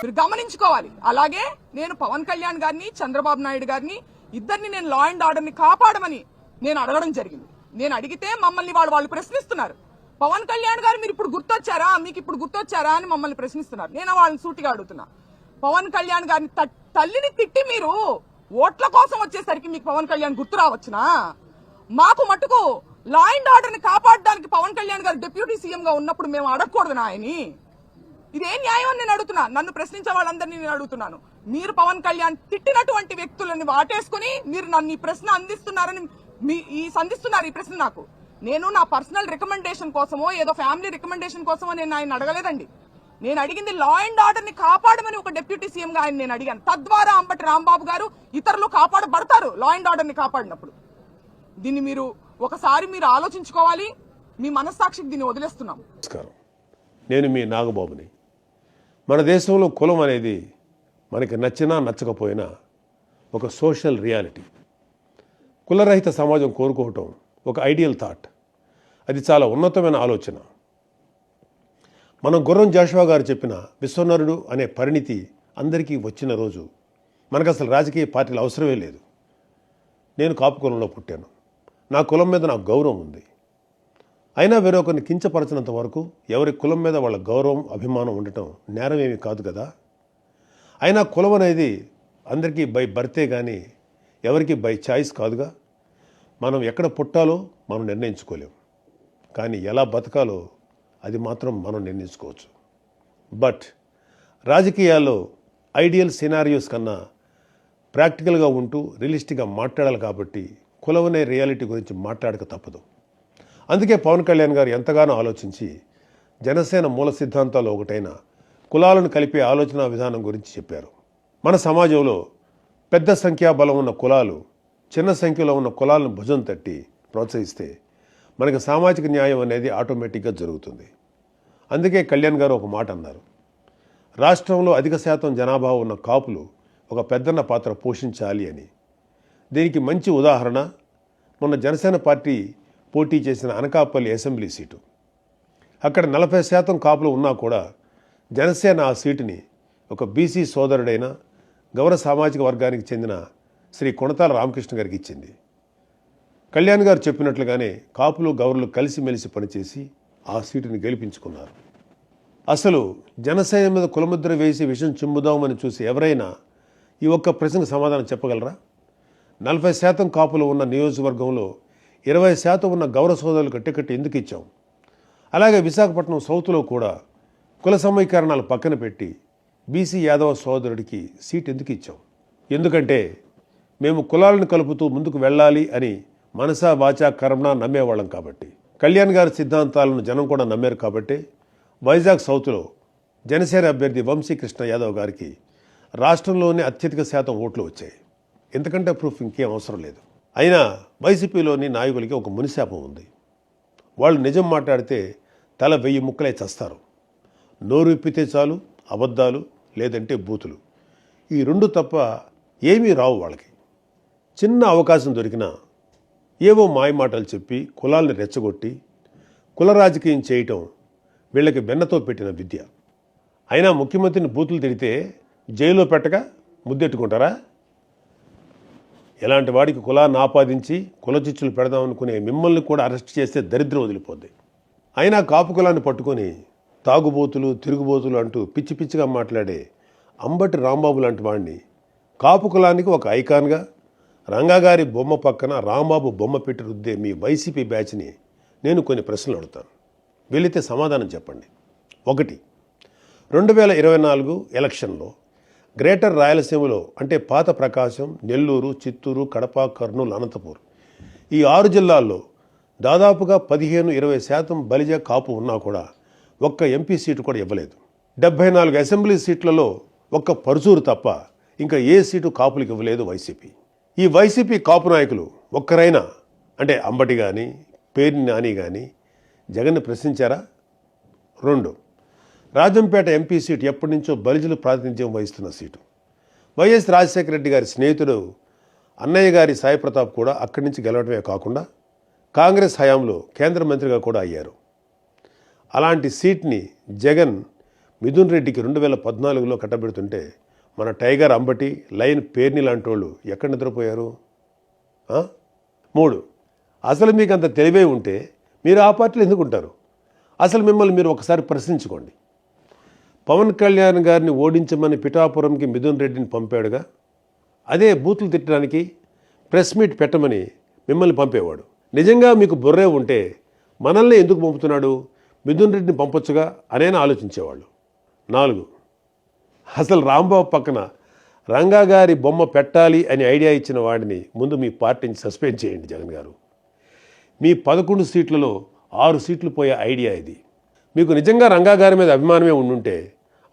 మీరు గమనించుకోవాలి. అలాగే నేను పవన్ కళ్యాణ్ గారిని, చంద్రబాబు నాయుడు గారిని ఇద్దరిని నేను లా అండ్ ఆర్డర్ ని కాపాడమని నేను అడగడం జరిగింది. నేను అడిగితే మమ్మల్ని వాళ్ళు ప్రశ్నిస్తున్నారు. పవన్ కళ్యాణ్ గారు మీరు ఇప్పుడు గుర్తొచ్చారా, మీకు ఇప్పుడు గుర్తొచ్చారా అని మమ్మల్ని ప్రశ్నిస్తున్నారు. నేను వాళ్ళని సూటిగా అడుగుతున్నా, పవన్ కళ్యాణ్ గారిని తల్లిని తిట్టి మీరు ఓట్ల కోసం వచ్చేసరికి మీకు పవన్ కళ్యాణ్ గుర్తు రావచ్చునా? మాకు మటుకు లా అండ్ ఆర్డర్ ని కాపాడడానికి పవన్ కళ్యాణ్ గారు డిప్యూటీ సీఎం గా ఉన్నప్పుడు మేము అడగకూడదు ఆయన్ని? ఇదే న్యాయం అని నేను అడుగుతున్నా. నన్ను ప్రశ్నించే వాళ్ళందరినీ నేను అడుగుతున్నాను. మీరు పవన్ కళ్యాణ్ తిట్టినటువంటి వ్యక్తులను వాటేసుకుని మీరు నన్ను ఈ ప్రశ్న అందిస్తున్నారని సంధిస్తున్నారు ఈ ప్రశ్న నాకు. నేను నా పర్సనల్ రికమెండేషన్ కోసమో ఏదో ఫ్యామిలీ రికమెండేషన్ కోసమో నేను ఆయన అడగలేదండి. నేను అడిగింది లా అండ్ ఆర్డర్ ని కాపాడమని ఒక డిప్యూటీ సీఎం గా ఆయన నేను అడిగాను. తద్వారా అంబటి రాంబాబు గారు ఇతరులు కాపాడబడతారు లా అండ్ ఆర్డర్ ని కాపాడినప్పుడు. దీన్ని మీరు ఒకసారి మీరు ఆలోచించుకోవాలి. మీ మనస్సాక్షికి దీన్ని వదిలేస్తున్నాం. నేను మీ నాగబాబుని. మన దేశంలో కులం అనేది మనకి నచ్చినా నచ్చకపోయినా ఒక సోషల్ రియాలిటీ. కులరహిత సమాజం కోరుకోవటం ఒక ఐడియల్ థాట్. అది చాలా ఉన్నతమైన ఆలోచన. మనం గుర్రం జాషువా గారు చెప్పిన విశ్వనరుడు అనే పరిణితి అందరికీ వచ్చిన రోజు మనకు అసలు రాజకీయ పార్టీలు అవసరమే లేదు. నేను కాపు కులంలో పుట్టాను. నా కులం మీద నాకు గౌరవం ఉంది. అయినా వేరొకరిని కించపరచినంత వరకు ఎవరి కులం మీద వాళ్ళ గౌరవం, అభిమానం ఉండటం నేరం ఏమీ కాదు కదా. అయినా కులం అనేది అందరికీ బై బర్తే కానీ ఎవరికి బై చాయిస్ కాదుగా. మనం ఎక్కడ పుట్టాలో మనం నిర్ణయించుకోలేం, కానీ ఎలా బతకాలో అది మాత్రం మనం నిర్ణయించుకోవచ్చు. బట్ రాజకీయాల్లో ఐడియల్ సినారియోస్ కన్నా ప్రాక్టికల్గా ఉంటూ రియలిస్టిక్గా మాట్లాడాలి కాబట్టి కులం అనే రియాలిటీ గురించి మాట్లాడక తప్పదు. అందుకే పవన్ కళ్యాణ్ గారు ఎంతగానో ఆలోచించి జనసేన మూల సిద్ధాంతాల్లో ఒకటైన కులాలను కలిపే ఆలోచన విధానం గురించి చెప్పారు. మన సమాజంలో పెద్ద సంఖ్యాబలం ఉన్న కులాలు చిన్న సంఖ్యలో ఉన్న కులాలను భుజం తట్టి ప్రోత్సహిస్తే మనకి సామాజిక న్యాయం అనేది ఆటోమేటిక్గా జరుగుతుంది. అందుకే కళ్యాణ్ గారు ఒక మాట అన్నారు, రాష్ట్రంలో అధిక శాతం జనాభా ఉన్న కాపులు ఒక పెద్దన్న పాత్ర పోషించాలి అని. దీనికి మంచి ఉదాహరణ మొన్న జనసేన పార్టీ పోటీ చేసిన అనకాపల్లి అసెంబ్లీ సీటు. అక్కడ 40% కాపులు ఉన్నా కూడా జనసేన ఆ సీటుని ఒక బీసీ సోదరుడైన గౌర సామాజిక వర్గానికి చెందిన శ్రీ కొణతాల రామకృష్ణ గారికి ఇచ్చింది. కళ్యాణ్ గారు చెప్పినట్లుగానే కాపులు గౌరలు కలిసిమెలిసి పనిచేసి ఆ సీటుని గెలిపించుకున్నారు. అసలు జనసేన మీద కులముద్ర వేసి విషం చిమ్ముదామని చూసి ఎవరైనా ఈ ఒక్క ప్రశ్నకు సమాధానం చెప్పగలరా? 40% కాపులు ఉన్న నియోజకవర్గంలో 20% ఉన్న గౌర సోదరులకు టికెట్ ఎందుకు ఇచ్చాం? అలాగే విశాఖపట్నం సౌత్లో కూడా కుల సమీకరణాలు పక్కన పెట్టి బీసీ యాదవ సోదరుడికి సీట్ ఎందుకు ఇచ్చాం? ఎందుకంటే మేము కులాలను కలుపుతూ ముందుకు వెళ్ళాలి అని మనసా వాచా కర్మణ నమ్మేవాళ్ళం కాబట్టి. కళ్యాణ్ గారి సిద్ధాంతాలను జనం కూడా నమ్మారు కాబట్టి వైజాగ్ సౌత్లో జనసేన అభ్యర్థి వంశీకృష్ణ యాదవ్ గారికి రాష్ట్రంలోనే అత్యధిక శాతం ఓట్లు వచ్చాయి. ఎందుకంటే ప్రూఫ్ ఇంకేం అవసరం లేదు. అయినా వైసీపీలోని నాయకులకి ఒక మునిశాపం ఉంది. వాళ్ళు నిజం మాట్లాడితే తల 1000 ముక్కలై చస్తారు. నోరు విప్పితే చాలు అబద్ధాలు, లేదంటే బూతులు. ఈ 2 తప్ప ఏమీ రావు వాళ్ళకి. చిన్న అవకాశం దొరికినా ఏవో మాయమాటలు చెప్పి కులాల్ని రెచ్చగొట్టి కుల రాజకీయం చేయటం వీళ్ళకి బెన్నతో పెట్టిన విద్య. అయినా ముఖ్యమంత్రిని బూతులు తిడితే జైల్లో పెట్టక ముద్దెట్టుకుంటారా? ఎలాంటి వాడికి కులాన్ని ఆపాదించి కుల చిచ్చులు పెడదామనుకునే మిమ్మల్ని కూడా అరెస్ట్ చేస్తే దరిద్రం వదిలిపోద్ది. అయినా కాపు కులాన్ని పట్టుకొని తాగుబోతులు, తిరుగుబోతులు అంటూ పిచ్చి పిచ్చిగా మాట్లాడే అంబటి రాంబాబు లాంటి వాడిని కాపు కులానికి ఒక ఐకాన్గా రంగాగారి బొమ్మ పక్కన రాంబాబు బొమ్మ పెట్టి రుద్దే మీ వైసీపీ బ్యాచ్ని నేను కొన్ని ప్రశ్నలు అడుగుతాను. వెళితే సమాధానం చెప్పండి. 1. 2024 ఎలక్షన్లో గ్రేటర్ రాయలసీమలో అంటే పాత ప్రకాశం, నెల్లూరు, చిత్తూరు, కడప, కర్నూలు, అనంతపూర్ ఈ 6 జిల్లాల్లో దాదాపుగా 15-20% బలిజ కాపు ఉన్నా కూడా ఒక్క ఎంపీ సీటు కూడా ఇవ్వలేదు. 74 అసెంబ్లీ సీట్లలో ఒక్క పరుచూరు తప్ప ఇంకా ఏ సీటు కాపులకు ఇవ్వలేదు వైసీపీ. ఈ వైసీపీ కాపు నాయకులు ఒక్కరైనా అంటే అంబటి కానీ పేర్ని నాని కానీ జగన్ని ప్రశ్నించారా? 2. రాజంపేట ఎంపీ సీటు ఎప్పటి నుంచో బలిజలు ప్రాతినిధ్యం వహిస్తున్న సీటు. వైఎస్ రాజశేఖర రెడ్డి గారి స్నేహితుడు అన్నయ్య గారి సాయి ప్రతాప్ కూడా అక్కడి నుంచి గెలవడమే కాకుండా కాంగ్రెస్ హయాంలో కేంద్ర మంత్రిగా కూడా అయ్యారు. అలాంటి సీట్ని జగన్ మిథున్ రెడ్డికి 2014లో కట్టబెడుతుంటే మన టైగర్ అంబటి, లయన్ పేర్ని లాంటి వాళ్ళు ఎక్కడ నిద్రపోయారు? 3, అసలు మీకు అంత తెలివే ఉంటే మీరు ఆ పార్టీలో ఎందుకుంటారు? అసలు మిమ్మల్ని మీరు ఒకసారి ప్రశ్నించుకోండి. పవన్ కళ్యాణ్ గారిని ఓడించమని పిఠాపురంకి మిథున్ రెడ్డిని పంపాడుగా, అదే బూతులు తిట్టడానికి ప్రెస్ మీట్ పెట్టమని మిమ్మల్ని పంపేవాడు. నిజంగా మీకు బుర్రే ఉంటే మనల్ని ఎందుకు పంపుతున్నాడు, మిథున్ రెడ్డిని పంపొచ్చుగా అనేనా ఆలోచించేవాళ్ళు. 4, అసలు రాంబాబు పక్కన రంగా గారి బొమ్మ పెట్టాలి అని ఐడియా ఇచ్చిన వాడిని ముందు మీ పార్టీని సస్పెండ్ చేయండి జగన్ గారు. మీ 11 సీట్లలో 6 సీట్లు పోయే ఐడియా ఇది. మీకు నిజంగా రంగా గారి మీద అభిమానమే ఉండుంటే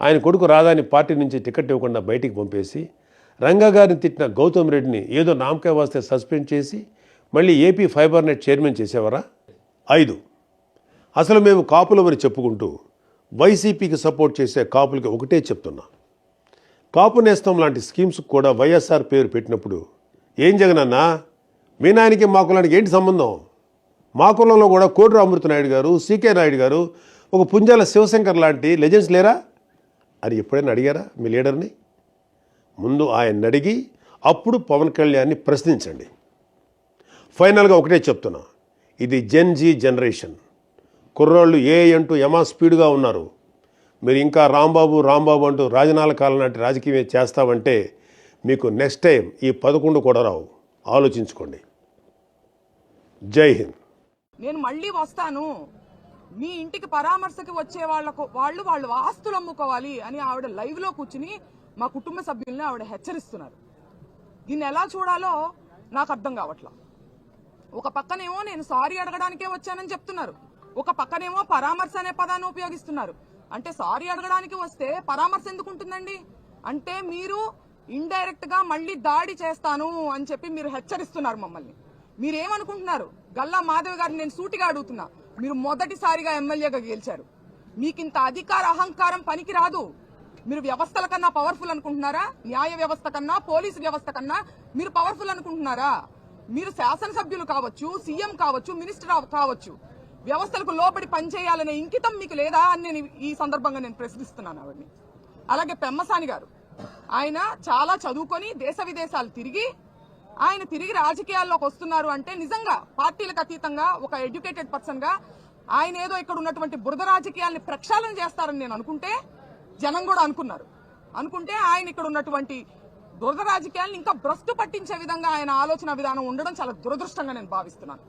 ఆయన కొడుకు రాధాని పార్టీ నుంచి టికెట్ ఇవ్వకుండా బయటికి పంపేసి రంగా గారిని తిట్టిన గౌతమ్ రెడ్డిని ఏదో నామకాయ వాస్తే సస్పెండ్ చేసి మళ్ళీ ఏపీ ఫైబర్ నెట్ చైర్మన్ చేసేవారా? 5, అసలు మేము కాపులమని చెప్పుకుంటూ వైసీపీకి సపోర్ట్ చేసే కాపులకి ఒకటే చెప్తున్నా, కాపు నేస్తం లాంటి స్కీమ్స్ కూడా వైఎస్ఆర్ పేరు పెట్టినప్పుడు ఏం జగనన్నా మీ నాయనకి మా కులానికి ఏంటి సంబంధం? మా కులంలో కూడా కోడి అమృతనాయుడు గారు, సీకే నాయుడు గారు, ఒక పుంజాల శివశంకర్ లాంటి లెజెండ్స్ లేరా అని ఎప్పుడైనా అడిగారా మీ లీడర్ని? ముందు ఆయన్ని అడిగి అప్పుడు పవన్ కళ్యాణ్ని ప్రశ్నించండి. ఫైనల్గా ఒకటే చెప్తున్నా, ఇది జెన్జీ జనరేషన్. కుర్రాళ్ళు ఏ అంటూ యమా స్పీడ్గా ఉన్నారు. మీరు ఇంకా రాంబాబు రాంబాబు అంటూ రాజనాల కాలం నాటి రాజకీయం చేస్తామంటే మీకు నెక్స్ట్ టైం ఈ 11 కూడా రావు. ఆలోచించుకోండి. జై హింద్. నేను మళ్ళీ వస్తాను, మీ ఇంటికి పరామర్శకి వచ్చే వాళ్ళు ఆస్తులు అమ్ముకోవాలి అని ఆవిడ లైవ్ లో కూర్చుని మా కుటుంబ సభ్యుల్ని ఆవిడ హెచ్చరిస్తున్నారు. దీన్ని ఎలా చూడాలో నాకు అర్థం కావట్లా. ఒక పక్కనేమో నేను సారీ అడగడానికే వచ్చానని చెప్తున్నారు, ఒక పక్కనేమో పరామర్శ అనే పదాన్ని ఉపయోగిస్తున్నారు. అంటే సారీ అడగడానికి వస్తే పరామర్శ ఎందుకు ఉంటుందండి? అంటే మీరు ఇండైరెక్ట్ గా మళ్ళీ దాడి చేస్తాను అని చెప్పి మీరు హెచ్చరిస్తున్నారు మమ్మల్ని. మీరేమనుకుంటున్నారు? గల్లా మాధవ్ గారిని నేను సూటిగా అడుగుతున్నా, మీరు మొదటిసారిగా ఎమ్మెల్యేగా గెలిచారు, మీకింత అధికార అహంకారం పనికి రాదు. మీరు వ్యవస్థల కన్నా పవర్ఫుల్ అనుకుంటున్నారా? న్యాయ వ్యవస్థ కన్నా, పోలీసు వ్యవస్థ కన్నా మీరు పవర్ఫుల్ అనుకుంటున్నారా? మీరు శాసనసభ్యులు కావచ్చు, సీఎం కావచ్చు, మినిస్టర్ కావచ్చు, వ్యవస్థలకు లోబడి పనిచేయాలనే ఇంకితం మీకు లేదా అని నేను ఈ సందర్భంగా నేను ప్రశ్నిస్తున్నాను ఆవిడని. అలాగే పెమ్మసాని గారు, ఆయన చాలా చదువుకొని దేశ విదేశాలు తిరిగి ఆయన తిరిగి రాజకీయాల్లోకి వస్తున్నారు అంటే నిజంగా పార్టీలకు అతీతంగా ఒక ఎడ్యుకేటెడ్ పర్సన్ గా ఆయన ఏదో ఇక్కడ ఉన్నటువంటి బురద రాజకీయాల్ని ప్రక్షాళన చేస్తారని నేను అనుకుంటే, జనం కూడా అనుకుంటే ఆయన ఇక్కడ ఉన్నటువంటి బురద రాజకీయాలను ఇంకా భ్రష్టు పట్టించే విధంగా ఆయన ఆలోచన విధానం ఉండడం చాలా దురదృష్టంగా నేను భావిస్తున్నాను.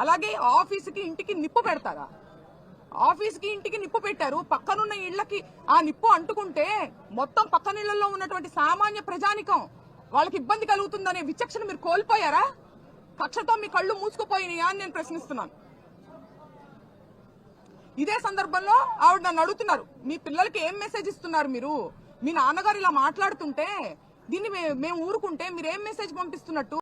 అలాగే ఆఫీసుకి ఇంటికి నిప్పు పెడతారా? ఆఫీస్కి ఇంటికి నిప్పు పెట్టారు, పక్కనున్న ఇళ్లకి ఆ నిప్పు అంటుకుంటే మొత్తం పక్కనిళ్లలో ఉన్నటువంటి సామాన్య ప్రజానికం వాళ్ళకి ఇబ్బంది కలుగుతుందనే విచక్షణ మీరు కోల్పోయారా? కక్షతో మీ కళ్ళు మూసుకుపోయినాయా అని నేను ప్రశ్నిస్తున్నాను. ఇదే సందర్భంలో ఆవిడ నన్ను అడుగుతున్నారు, మీ పిల్లలకి ఏం మెసేజ్ ఇస్తున్నారు మీరు? మీ నాన్నగారు ఇలా మాట్లాడుతుంటే దీన్ని మేము ఊరుకుంటే మీరు ఏం మెసేజ్ పంపిస్తున్నట్టు?